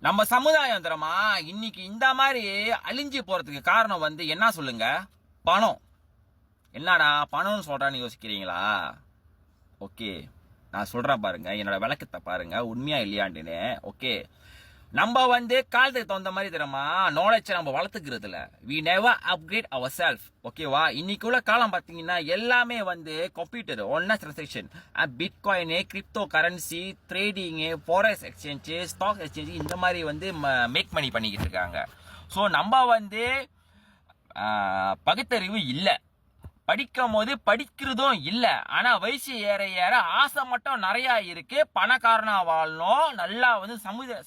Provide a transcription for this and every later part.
நம்ம சமுதாயம் தெரியுமா இன்னைக்கு இந்த மாதிரி அழிஞ்சு போறதுக்கு காரணம் என்ன சொல்லுங்க? பணம். என்னடா பணம்னு சொல்றான்னு யோசிக்கிறீங்களா? ஓகே, நான் சொல்றேன் பாருங்க, என்னோட விளக்கத்தை பாருங்க, உண்மையா இல்லையாண்டுன்னு. ஓகே, நம்ம காலத்துக்கு தகுந்த மாதிரி தெரியுமா நாலேஜ் நம்ம வளர்த்துக்கிறதுல we never upgrade our self. ஓகேவா? இன்னைக்கு உள்ள காலம் பார்த்தீங்கன்னா எல்லாமே computer online transaction, bitcoin, crypto currency, trading, forex exchange, stock exchange, இந்த மாதிரி மேக் மணி பண்ணிக்கிட்டு இருக்காங்க. ஸோ நம்ம பகுத்தறிவு இல்லை, படிக்கும் போது படிக்கிறதும் இல்ல. ஆனா வயசு ஏற ஏற ஆசை மட்டும் நிறைய இருக்கு. பணக்காரனா வாழணும், நல்லா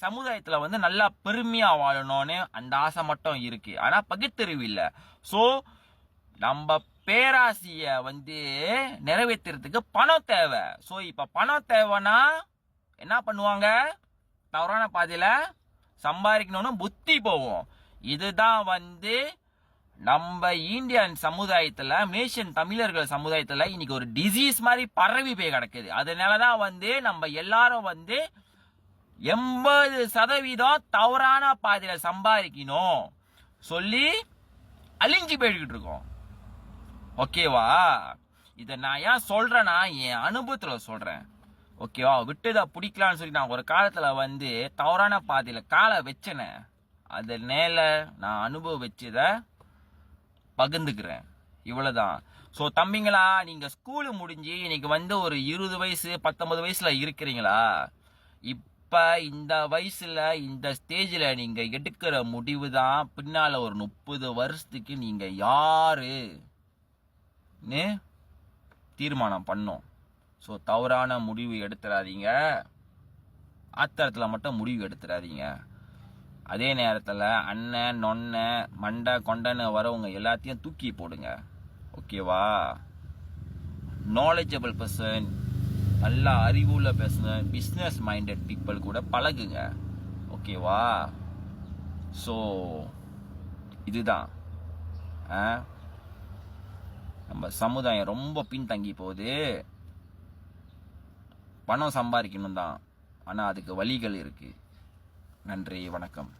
சமுதாயத்துல நல்லா பெருமையா வாழணும்னு அந்த ஆசை மட்டும் இருக்கு. ஆனா பகுத்தறிவு இல்ல. சோ நம்ம பேராசைய நிறைவேற்றுறதுக்கு பணம் தேவை. சோ இப்ப பணம் தேவைன்னா என்ன பண்ணுவாங்க? தவறான பாதையில சம்பாதிக்கணும்னு புத்தி போவோம். இதுதான் நம்ம இந்தியன் சமுதாயத்துல, மலேசியன் தமிழர்கள் சமுதாயத்துல இன்னைக்கு ஒரு டிசீஸ் மாதிரி பரவி போய் கிடக்குது. அதனாலதான் நம்ம எல்லாரும் 80% தவறான பாதையில சம்பாதிக்கணும் சொல்லி அழிஞ்சு போய்கிட்டு இருக்கோம். ஓகேவா? இத நான் ஏன் சொல்றேன்னா என் அனுபவத்துல சொல்றேன். ஓகேவா? விட்டுதா பிடிக்கலான்னு சொல்லி நான் ஒரு காலத்துல தவறான பாதையில காலை வச்சேன. அதனால நான் அனுபவிச்சத பகிர்ந்துக்கிறேன். இவ்வளவுதான். ஸோ தம்பிங்களா, நீங்க ஸ்கூலு முடிஞ்சு இன்னைக்கு ஒரு 20 வயசு 19 வயசுல இருக்கிறீங்களா? இப்ப இந்த வயசுல இந்த ஸ்டேஜ்ல நீங்க எடுக்கிற முடிவு தான் பின்னால ஒரு 30 வருஷத்துக்கு நீங்க யாருன்னு தீர்மானம் பண்ணும். ஸோ தவறான முடிவு எடுத்துடாதீங்க, ஆத்திரத்துல மட்டும் முடிவு எடுத்துடாதீங்க. அதே நேரத்தில் அண்ணன் நொன்ன மண்டை கொண்டன்னு வரவங்க எல்லாத்தையும் தூக்கி போடுங்க. ஓகேவா? நாலேஜபிள் பர்சன், நல்லா அறிவுள்ள பர்சன், பிஸ்னஸ் மைண்டட் பீப்புள் கூட பழகுங்க. ஓகேவா? ஸோ இதுதான் நம்ம சமுதாயம் ரொம்ப பின்தங்கி போகுது. பணம் சம்பாதிக்கணும் தான், ஆனால் அதுக்கு வழிகள் இருக்கு. நன்றி, வணக்கம்.